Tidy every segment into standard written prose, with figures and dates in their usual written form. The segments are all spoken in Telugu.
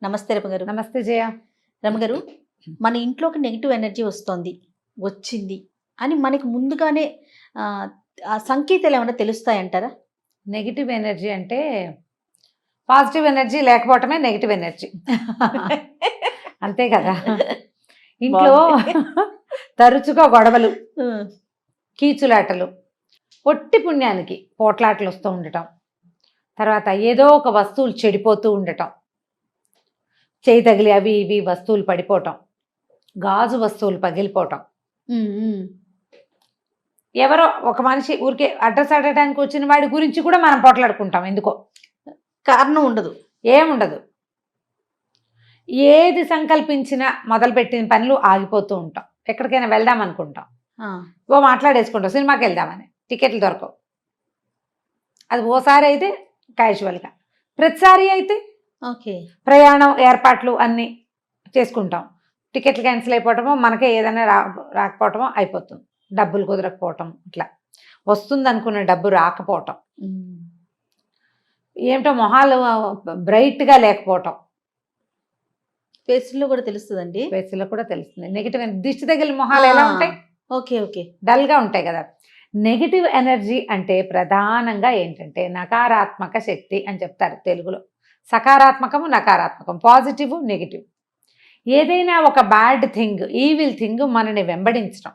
నమస్తే రమగారు. నమస్తే జయ. రమగారు, మన ఇంట్లోకి నెగిటివ్ ఎనర్జీ వస్తోంది, వచ్చింది అని మనకి ముందుగానే ఆ సంకేతాలు ఏమైనా తెలుస్తాయంటారా? నెగిటివ్ ఎనర్జీ అంటే పాజిటివ్ ఎనర్జీ లేకపోవటమే నెగిటివ్ ఎనర్జీ. అంతే కదా. ఇంట్లో తరచుగా గొడవలు, కీచులాటలు, ఒట్టి పుణ్యానికి పోట్లాటలు వస్తూ ఉండటం, తర్వాత ఏదో ఒక వస్తువులు చెడిపోతూ ఉండటం, చేయి తగిలి అవి ఇవి వస్తువులు పడిపోవటం, గాజు వస్తువులు పగిలిపోవటం, ఎవరో ఒక మనిషి ఊరికే అడ్రస్ అడగడానికి వచ్చిన వాడి గురించి కూడా మనం పోట్లాడుకుంటాం. ఎందుకో కారణం ఉండదు, ఏముండదు. ఏది సంకల్పించినా మొదలుపెట్టిన పనులు ఆగిపోతూ ఉంటాం. ఎక్కడికైనా వెళ్దాం అనుకుంటాం, ఓ మాట్లాడేసుకుంటాం సినిమాకి వెళ్దామని, టికెట్లు దొరకవు. అది ఓసారి అయితే క్యాజువల్గా, ప్రతిసారి అయితే ఓకే ప్రయాణం ఏర్పాట్లు అన్నీ చేసుకుంటాం. టికెట్లు క్యాన్సిల్ అయిపోవటమో, మనకే ఏదైనా రాకపోవటమో అయిపోతుంది. డబ్బులు కుదరకపోవటం, ఇట్లా వస్తుంది అనుకున్న డబ్బు రాకపోవటం, ఏమిటో మొహాలు బ్రైట్గా లేకపోవటం, ఫేస్లో కూడా తెలుస్తుందండి. ఫేస్లో కూడా తెలుస్తుంది. నెగిటివ్ దిష్టి తగిలిన మొహాలు ఎలా ఉంటాయి? ఓకే ఓకే డల్గా ఉంటాయి కదా. నెగిటివ్ ఎనర్జీ అంటే ప్రధానంగా ఏంటంటే నకారాత్మక శక్తి అని చెప్తారు తెలుగులో. సకారాత్మకము, నకారాత్మకం, పాజిటివ్, నెగిటివ్. ఏదైనా ఒక బ్యాడ్ థింగ్, ఈవిల్ థింగ్ మనని వెంబడించడం.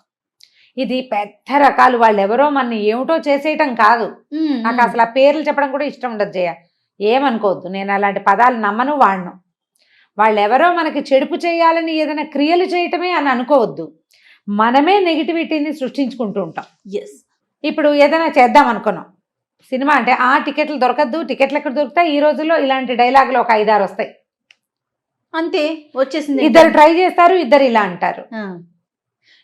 ఇది పెద్ద రకాలు, వాళ్ళు ఎవరో మన ఏమిటో చేసేయటం కాదు. నాకు అసలు ఆ పేర్లు చెప్పడం కూడా ఇష్టం ఉండదు జయ, ఏమనుకోవద్దు. నేను అలాంటి పదాలు నమ్మను, వాడను. వాళ్ళు ఎవరో మనకి చెడుపు చేయాలని ఏదైనా క్రియలు చేయటమే అని అనుకోవద్దు. మనమే నెగిటివిటీని సృష్టించుకుంటూ ఉంటాం. ఎస్. ఇప్పుడు ఏదైనా చేద్దాం అనుకున్నాం, సినిమా అంటే టికెట్లు దొరకద్దు, టికెట్లు ఎక్కడ దొరుకుతాయి? ఈ రోజుల్లో ఇలాంటి డైలాగులు ఒక 5-6 వస్తాయి, అంతే వచ్చేసింది. ఇద్దరు ట్రై చేస్తారు, ఇద్దరు ఇలా అంటారు.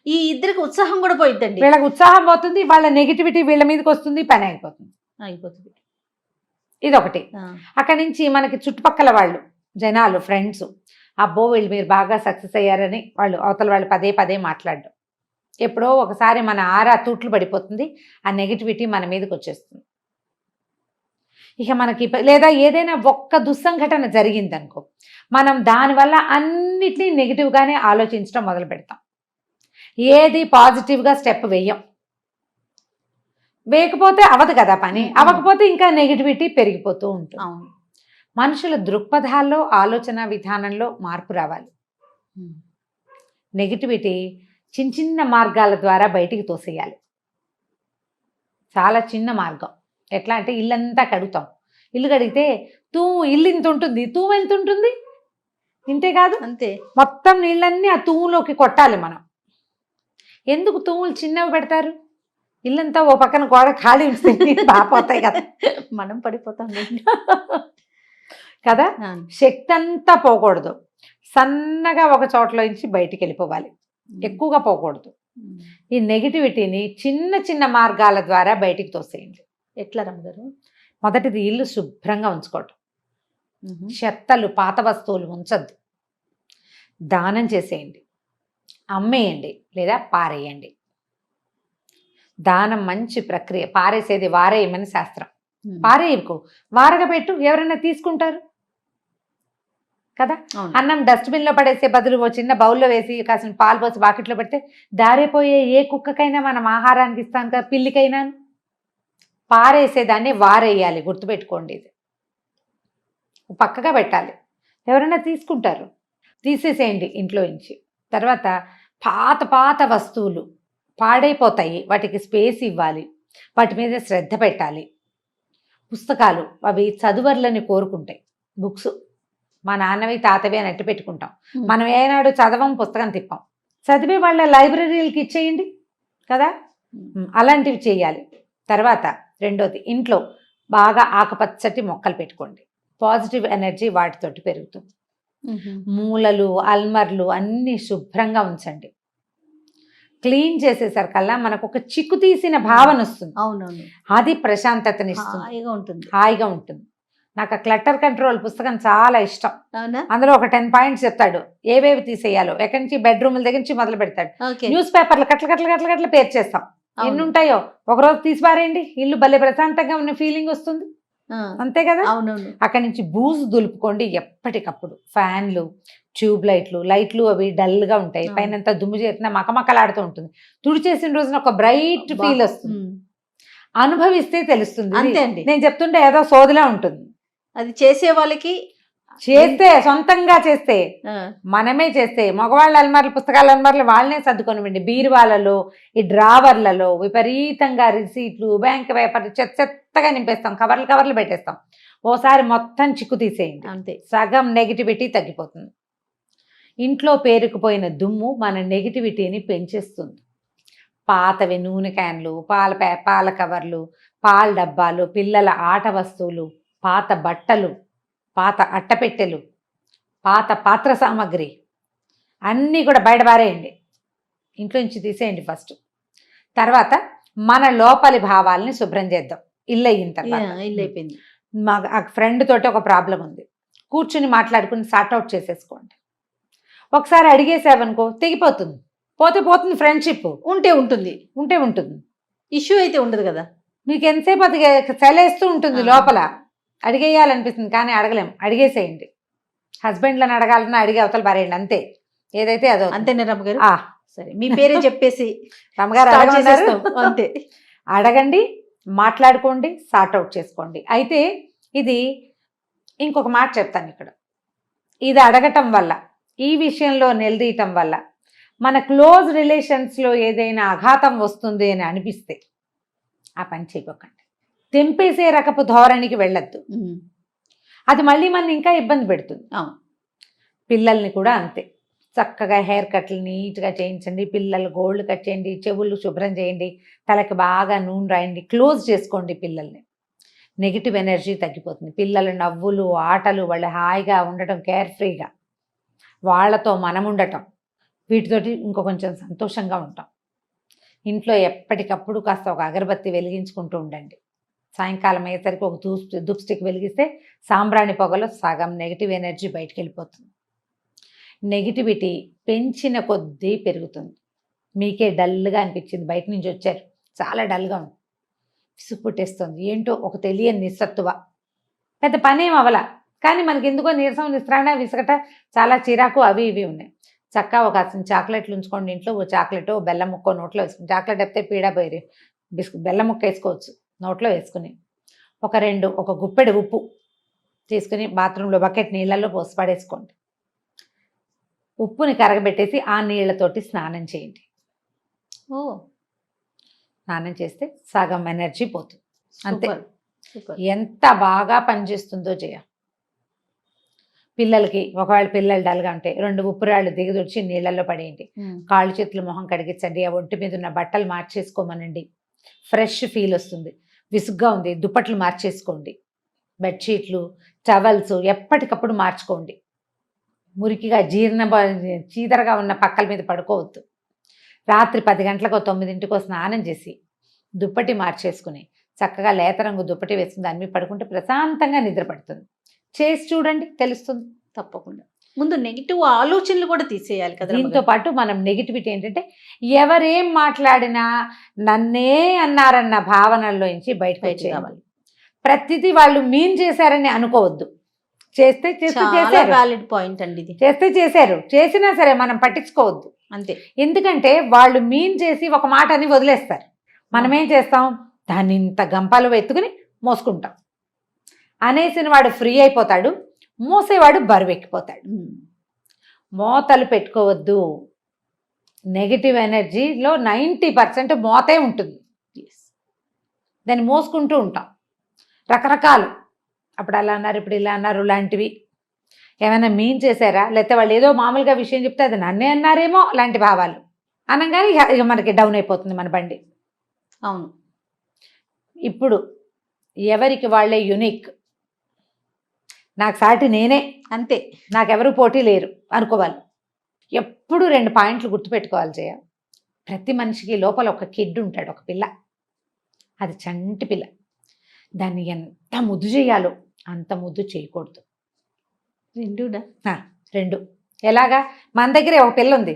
ఈ ఇద్దరికి ఉత్సాహం కూడా పోయిద్దండి. వీళ్ళకి ఉత్సాహం పోతుంది, వాళ్ళ నెగిటివిటీ వీళ్ళ మీదకి వస్తుంది, పని అయిపోతుంది. ఇదొకటి. అక్కడి నుంచి మనకి చుట్టుపక్కల వాళ్ళు, జనాలు, ఫ్రెండ్స్, అబ్బో వీళ్ళు మీరు బాగా సక్సెస్ అయ్యారని వాళ్ళు అవతల వాళ్ళు పదే పదే మాట్లాడడం. ఎప్పుడో ఒకసారి మన ఆరా తూట్లు పడిపోతుంది, ఆ నెగిటివిటీ మన మీదకి వచ్చేస్తుంది. ఇక మనకి లేదా ఏదైనా ఒక్క దుస్సంఘటన జరిగిందనుకో, మనం దానివల్ల అన్నిటినీ నెగిటివ్గానే ఆలోచించడం మొదలు పెడతాం. ఏది పాజిటివ్గా స్టెప్ వేయకపోతే అవదు కదా పని, అవ్వకపోతే ఇంకా నెగిటివిటీ పెరిగిపోతూ ఉంటుంది. మనుషుల దృక్పథాల్లో, ఆలోచన విధానంలో మార్పు రావాలి. నెగిటివిటీ చిన్న చిన్న మార్గాల ద్వారా బయటికి తోసేయాలి. చాలా చిన్న మార్గం. ఎట్లా అంటే ఇల్లంతా కడుగుతాం, ఇల్లు కడిగితే ఇల్లు ఇంత ఉంటుంది, తూము ఎంత ఉంటుంది? ఇంతే కాదు, అంతే. మొత్తం నీళ్ళన్నీ ఆ తూములోకి కొట్టాలి మనం. ఎందుకు తూములు చిన్నవి పెడతారు? ఇల్లంతా ఓ పక్కన గోడ ఖాళీ ఉంచితే బాపోతాయి కదా, మనం పడిపోతాం కదా. శక్తి అంతా పోకూడదు, సన్నగా ఒక చోట్ల నుంచి బయటికి వెళ్ళిపోవాలి, ఎక్కువగా పోకూడదు. ఈ నెగిటివిటీని చిన్న చిన్న మార్గాల ద్వారా బయటికి తోసేయండి. ఎట్లా రమ్మగారు? మొదటిది ఇల్లు శుభ్రంగా ఉంచుకోవటం. చెత్తలు, పాత వస్తువులు ఉంచద్దు. దానం చేసేయండి, అమ్మేయండి లేదా పారేయండి. దానం మంచి ప్రక్రియ. పారేసేది వారేయమని శాస్త్రం. పారేయకు, వారగా పెట్టు, ఎవరైనా తీసుకుంటారు కదా. అన్నం డస్ట్బిన్లో పడేసే బదులు ఓ చిన్న బౌల్లో వేసి కాసిన పాలు పోసి బాకెట్లో పెడితే దారిపోయే ఏ కుక్కకైనా మనం ఆహారానికి ఇస్తాం కదా, పిల్లికైనా. పారేసేదాన్ని వారేయాలి, గుర్తుపెట్టుకోండి. ఇది పక్కగా పెట్టాలి, ఎవరైనా తీసుకుంటారు. తీసేసేయండి ఇంట్లో నుంచి. తర్వాత పాత పాత వస్తువులు పాడైపోతాయి, వాటికి స్పేస్ ఇవ్వాలి, వాటి మీద శ్రద్ధ పెట్టాలి. పుస్తకాలు అవి చదువర్లని కోరుకుంటాయి. బుక్స్ మా నాన్నవి తాతవి అని అట్టి పెట్టుకుంటాం. మనం ఏనాడు చదవం, పుస్తకం తిప్పాం. చదివే వాళ్ళ లైబ్రరీలకి ఇచ్చేయండి కదా, అలాంటివి చేయాలి. తర్వాత రెండోది, ఇంట్లో బాగా ఆకుపచ్చటి మొక్కలు పెట్టుకోండి. పాజిటివ్ ఎనర్జీ వాటితోటి పెరుగుతుంది. మూలలు, అల్మర్లు అన్నీ శుభ్రంగా ఉంచండి. క్లీన్ చేసేసరికల్లా మనకు ఒక చిక్కు తీసిన భావన వస్తుంది. అవునవును, అది ప్రశాంతతనిస్తుంది, హాయిగా ఉంటుంది. నాకు ఆ క్లటర్ కంట్రోల్ పుస్తకం చాలా ఇష్టం. అందులో ఒక 10 పాయింట్స్ చెప్తాడు, ఏవేవి తీసేయాలో. ఎక్కడి నుంచి బెడ్రూమ్ల దగ్గర నుంచి మొదలు పెడతాడు. న్యూస్ పేపర్లు కట్ల పేర్చేస్తాం, ఎన్ని ఉంటాయో ఒకరోజు తీసి పారేయండి, ఇల్లు భలే ప్రశాంతంగా ఉన్న ఫీలింగ్ వస్తుంది. అంతే కదా. అవునవును. అక్కడి నుంచి బూజు దులుపుకోండి ఎప్పటికప్పుడు. ఫ్యాన్లు, ట్యూబ్ లైట్లు అవి డల్గా ఉంటాయి, అవును. పైన దుమ్ము చేరిన మకమకలాడుతూ ఉంటుంది. తుడిచేసిన రోజున ఒక బ్రైట్ అబ్బా. ఫీల్ వస్తుంది. అనుభవిస్తే తెలుస్తుంది. అంతే అండి. నేను చెప్తుంటే ఏదో సోదిలా ఉంటుంది. అది చేసే వాళ్ళకి చేస్తే సొంతంగా చేస్తే, ఆ, మనమే చేస్తే, మగవాళ్ళ అల్మార్లు, పుస్తకాల అల్మార్లు వాళ్ళనే సర్దుకొనివ్వండి. బీరువాలలో, ఈ డ్రావర్లలో విపరీతంగా రిసీట్లు, బ్యాంక్ పేపర్లు చెత్తగా నింపేస్తాం, కవర్లు పెట్టేస్తాం. ఓసారి మొత్తం చిక్కు తీసేయండి, అంతే. సగం నెగిటివిటీ తగ్గిపోతుంది. ఇంట్లో పేరుకుపోయిన దుమ్ము మన నెగిటివిటీని పెంచేస్తుంది. పాతవి నూనె క్యాన్లు, పాల కవర్లు, పాల డబ్బాలు, పిల్లల ఆట వస్తువులు, పాత బట్టలు, పాత అట్టపెట్టెలు, పాత పాత్ర సామాగ్రి అన్నీ కూడా బయట పారేయండి, ఇంట్లో నుంచి తీసేయండి ఫస్ట్. తర్వాత మన లోపలి భావాల్ని శుభ్రం చేద్దాం. ఇల్లు అయిన తర్వాత ఇల్లు అయిపోయింది. మా ఫ్రెండ్ తోటి ఒక ప్రాబ్లం ఉంది, కూర్చుని మాట్లాడుకుని సార్ట్అవుట్ చేసేసుకోండి. ఒకసారి అడిగేసావనుకో తెగిపోతుంది, పోతుంది ఫ్రెండ్షిప్. ఉంటే ఉంటుంది, ఇష్యూ అయితే ఉండదు కదా. మీకు ఎంతసేపు అది చలేస్తూ ఉంటుంది లోపల, అడిగేయాలనిపిస్తుంది కానీ అడగలేం. అడిగేసేయండి. హస్బెండ్లను అడగాలన్నా అడిగే అవతల పారేయండి, అంతే. ఏదైతే అదో అంతేనా రమ్మగారు? ఆ, సరే, మీ పేరే చెప్పేసి రమ్మగారు start అడగమన్నారు. చేసేస్తాం. అంతే. అడగండి, మాట్లాడుకోండి, సార్ట్అవుట్ చేసుకోండి. అయితే ఇది ఇంకొక మాట చెప్తాను ఇక్కడ. ఇది అడగటం వల్ల, ఈ విషయంలో నిలదీయటం వల్ల మన క్లోజ్ రిలేషన్స్లో ఏదైనా ఆఘాతం వస్తుంది అని అనిపిస్తే ఆ పని చేయకండి. తెంపేసే రకపు ధోరణికి వెళ్ళొద్దు, అది మళ్ళీ మన ఇంకా ఇబ్బంది పెడుతుంది. పిల్లల్ని కూడా అంతే, చక్కగా హెయిర్ కట్లు నీట్గా చేయించండి, పిల్లలు గోల్డ్ కట్ చేయండి, చెవులు శుభ్రం చేయండి, తలకి బాగా నూనె రాయండి, క్లోజ్ చేసుకోండి పిల్లల్ని. నెగిటివ్ ఎనర్జీ తగ్గిపోతుంది. పిల్లల నవ్వులు, ఆటలు, వాళ్ళు హాయిగా ఉండటం, కేర్ ఫ్రీగా వాళ్ళతో మనం ఉండటం, వీటితోటి ఇంకో కొంచెం సంతోషంగా ఉంటాం. ఇంట్లో ఎప్పటికప్పుడు కాస్త ఒక అగరబత్తి వెలిగించుకుంటూ ఉండండి. సాయంకాలం అయ్యేసరికి ఒక ధూప్ స్టిక్ వెలిగిస్తే సాంబ్రాణి పొగలో సగం నెగిటివ్ ఎనర్జీ బయటికి వెళ్ళిపోతుంది. నెగిటివిటీ పెంచిన కొద్దీ పెరుగుతుంది. మీకే డల్గా అనిపించింది, బయట నుంచి వచ్చారు, చాలా డల్గా ఉంది, విసుగు పుట్టేస్తుంది, ఏంటో ఒక తెలియని నిస్సత్తువ, పెద్ద పనేం అవల కానీ మనకి ఎందుకో నీరసం, నిస్త్రాణ, విసగట, చాలా చిరాకు, అవి ఇవి ఉన్నాయి. చక్కగా ఒక చాక్లెట్లు ఉంచుకోండి ఇంట్లో. ఓ చాక్లెట్, బెల్లం ముక్కో నోట్లో వేసుకుని, చాక్లెట్ అయితే పీడా పోయి బెల్లం ముక్క వేసుకోవచ్చు నోట్లో వేసుకుని, ఒక గుప్పెడు ఉప్పు తీసుకుని బాత్రూంలో బకెట్ నీళ్ళల్లో పోసి పడేసుకోండి. ఉప్పుని కరగబెట్టేసి ఆ నీళ్లతోటి స్నానం చేయండి. స్నానం చేస్తే సగం ఎనర్జీ పోతుంది, అంతే. ఎంత బాగా పనిచేస్తుందో చేయ. పిల్లలకి ఒకవేళ పిల్లలు డల్గా ఉంటే 2 ఉప్పురాళ్ళు దిగదొచ్చి నీళ్ళల్లో పడేయండి. కాళ్ళు చేతులు మొహం కడిగించండి, ఆ ఒంటి మీద ఉన్న బట్టలు మార్చేసుకోమనండి, ఫ్రెష్ ఫీల్ వస్తుంది. విసుగ్గా ఉంది, దుప్పట్లు మార్చేసుకోండి, బెడ్షీట్లు, టవల్స్ ఎప్పటికప్పుడు మార్చుకోండి. మురికిగా చీదరగా ఉన్న పక్కల మీద పడుకోవద్దు. రాత్రి 10 గంటలకో 9ంటికో స్నానం చేసి దుప్పటి మార్చేసుకుని చక్కగా లేత రంగు దుప్పటి వేసుకుని దాని మీద పడుకుంటే ప్రశాంతంగా నిద్ర పడుతుంది. చేసి చూడండి, తెలుస్తుంది తప్పకుండా. ముందు నెగిటివ్ ఆలోచనలు కూడా తీసేయాలి కదా. దీంతో పాటు మనం నెగిటివిటీ ఏంటంటే ఎవరేం మాట్లాడినా నన్నే అన్నారన్న భావనల్లోంచి బయటకు వచ్చేయాలి. ప్రతిదీ వాళ్ళు మీన్ చేశారని అనుకోవద్దు. చేస్తే చేశారు, వ్యాలిడ్ పాయింట్ అండి ఇది. చేస్తే చేశారు, చేసినా సరే మనం పట్టించుకోవద్దు, అంతే. ఎందుకంటే వాళ్ళు మీన్ చేసి ఒక మాట అని వదిలేస్తారు. మనం ఏం చేస్తాం, దాన్ని ఇంత గంపాలు ఎత్తుకుని మోసుకుంటాం. అనేసిన వాడు ఫ్రీ అయిపోతాడు, మోసేవాడు బరువెక్కిపోతాడు. మోతలు పెట్టుకోవద్దు. నెగిటివ్ ఎనర్జీలో 90% మోతే ఉంటుంది, దాన్ని మోసుకుంటూ ఉంటాం. రకరకాలు, అప్పుడు అలా అన్నారు, ఇప్పుడు ఇలా అన్నారు లాంటివి ఏమైనా మీన్ చేశారా, లేకపోతే వాళ్ళు ఏదో మామూలుగా విషయం చెప్తే అది నన్నే అన్నారేమో లాంటి భావాలు అనగానే ఇక మనకి డౌన్ అయిపోతుంది మన బండి. అవును. ఇప్పుడు ఎవరికి వాళ్ళే యునిక్, నాకు సాటి నేనే, అంతే, నాకెవరు పోటీ లేరు అనుకోవాలి. ఎప్పుడు 2 పాయింట్లు గుర్తుపెట్టుకోవాలి జయ. ప్రతి మనిషికి లోపల ఒక కిడ్ ఉంటాడు, ఒక పిల్ల, అది చంటి పిల్ల. దాన్ని ఎంత ముద్దు చేయాలో అంత ముద్దు చేయకూడదు. 2 ఎలాగా, మన దగ్గరే ఒక పిల్ల ఉంది,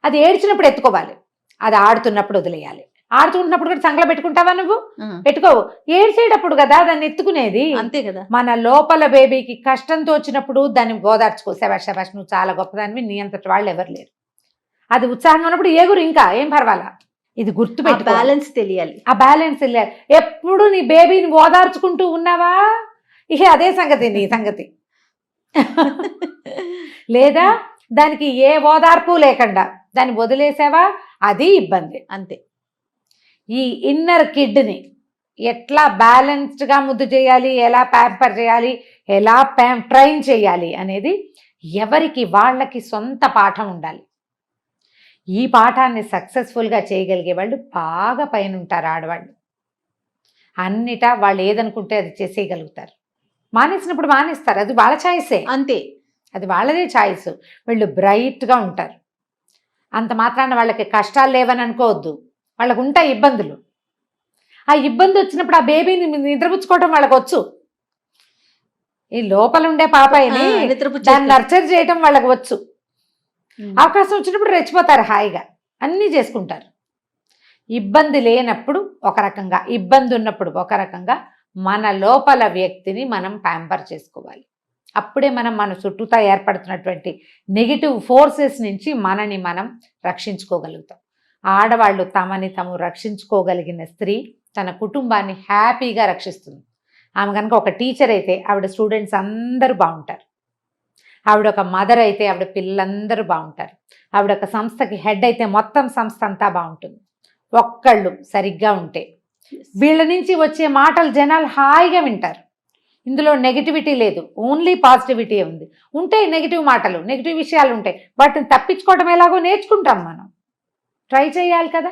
అది ఏడ్చినప్పుడు ఎత్తుకోవాలి, అది ఆడుతున్నప్పుడు వదిలేయాలి. ఆడుతుంటున్నప్పుడు కూడా చంగల పెట్టుకుంటావా నువ్వు? ఆ, పెట్టుకోవు. ఏడ్చేటప్పుడు కదా దాన్ని ఎత్తుకునేది. అంతే కదా. మన లోపల బేబీకి కష్టంతో వచ్చినప్పుడు దాన్ని ఓదార్చుకో, శబాష్ శబాష్ నువ్వు చాలా గొప్పదానివి, నీ అంతటి వాళ్ళు ఎవరు లేరు. అది ఉత్సాహంగా ఉన్నప్పుడు ఏగురు, ఇంకా ఏం పర్వాలా. ఇది గుర్తుపెట్టు, బ్యాలెన్స్ తెలియాలి. ఆ బ్యాలెన్స్ వెళ్ళాలి. ఎప్పుడు నీ బేబీని ఓదార్చుకుంటూ ఉన్నావా, ఇక అదే సంగతి నీ సంగతి. లేదా దానికి ఏ ఓదార్పు లేకుండా దాన్ని వదిలేసావా, అది ఇబ్బంది. అంతే. ఈ ఇన్నర్ కిడ్ని ఎట్లా బ్యాలెన్స్డ్గా ముద్దు చేయాలి, ఎలా ప్యాంపర్ చేయాలి, ఎలా ట్రైన్ చేయాలి అనేది ఎవరికి వాళ్ళకి సొంత పాఠం ఉండాలి. ఈ పాఠాన్ని సక్సెస్ఫుల్గా చేయగలిగే వాళ్ళు బాగా పైన ఉంటారు. ఆడవాళ్ళు అన్నిటా వాళ్ళు ఏదనుకుంటే అది చేసేయగలుగుతారు. మానేసినప్పుడు మానేస్తారు, అది వాళ్ళ ఛాయిసే. అంతే, అది వాళ్ళదే ఛాయిస్. వీళ్ళు బ్రైట్గా ఉంటారు. అంత మాత్రాన వాళ్ళకి కష్టాలు లేవని అనుకోవద్దు, వాళ్ళకు ఉంటాయి ఇబ్బందులు. ఆ ఇబ్బంది వచ్చినప్పుడు ఆ బేబీని నిద్రపుచ్చుకోవడం వాళ్ళకి వచ్చు. ఈ లోపల ఉండే పాపాయిని దాన్ని నర్చర్ చేయటం వాళ్ళకి వచ్చు. అవకాశం వచ్చినప్పుడు రెచ్చిపోతారు, హాయిగా అన్నీ చేసుకుంటారు. ఇబ్బంది లేనప్పుడు ఒక రకంగా, ఇబ్బంది ఉన్నప్పుడు ఒక రకంగా మన లోపల వ్యక్తిని మనం ప్యాంపర్ చేసుకోవాలి. అప్పుడే మనం మన చుట్టూతా ఏర్పడుతున్నటువంటి నెగిటివ్ ఫోర్సెస్ నుంచి మనని మనం రక్షించుకోగలుగుతాం. ఆడవాళ్ళు తమని తాము రక్షించుకోగలిగిన స్త్రీ తన కుటుంబాన్ని హ్యాపీగా రక్షిస్తుంది. ఆమె కనుక ఒక టీచర్ అయితే ఆవిడ స్టూడెంట్స్ అందరూ బాగుంటారు. ఆవిడ ఒక మదర్ అయితే ఆవిడ పిల్లలందరూ బాగుంటారు. ఆవిడ ఒక సంస్థకి హెడ్ అయితే మొత్తం సంస్థ అంతా బాగుంటుంది. ఒక్కళ్ళు సరిగ్గా ఉంటే వీళ్ళ నుంచి వచ్చే మాటలు జనాలు హాయిగా వింటారు. ఇందులో నెగిటివిటీ లేదు, ఓన్లీ పాజిటివిటీ ఉంది. ఉంటాయి నెగిటివ్ మాటలు, నెగిటివ్ విషయాలు ఉంటాయి, వాటిని తప్పించుకోవడం ఎలాగో నేర్చుకుంటాం మనం. ట్రై చేయాలి కదా.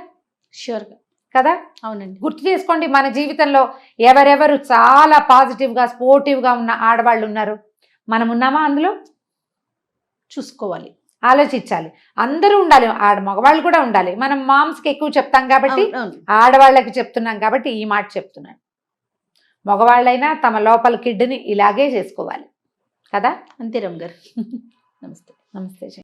షూర్గా కదా. అవునండి. గుర్తు చేసుకోండి, మన జీవితంలో ఎవరెవరు చాలా పాజిటివ్గా స్పోర్టివ్గా ఉన్న ఆడవాళ్ళు ఉన్నారు, మనం ఉన్నామా అందులో? చూసుకోవాలి, ఆలోచించాలి. అందరూ ఉండాలి, మగవాళ్ళు కూడా ఉండాలి. మనం మామ్స్కి ఎక్కువ చెప్తాం కాబట్టి అవును. ఆడవాళ్ళకి చెప్తున్నాం కాబట్టి ఈ మాట చెప్తున్నాను. మగవాళ్ళైనా తమ లోపల కిడ్ని ఇలాగే చేసుకోవాలి కదా. అంతే రమ్ గారు. నమస్తే. నమస్తే.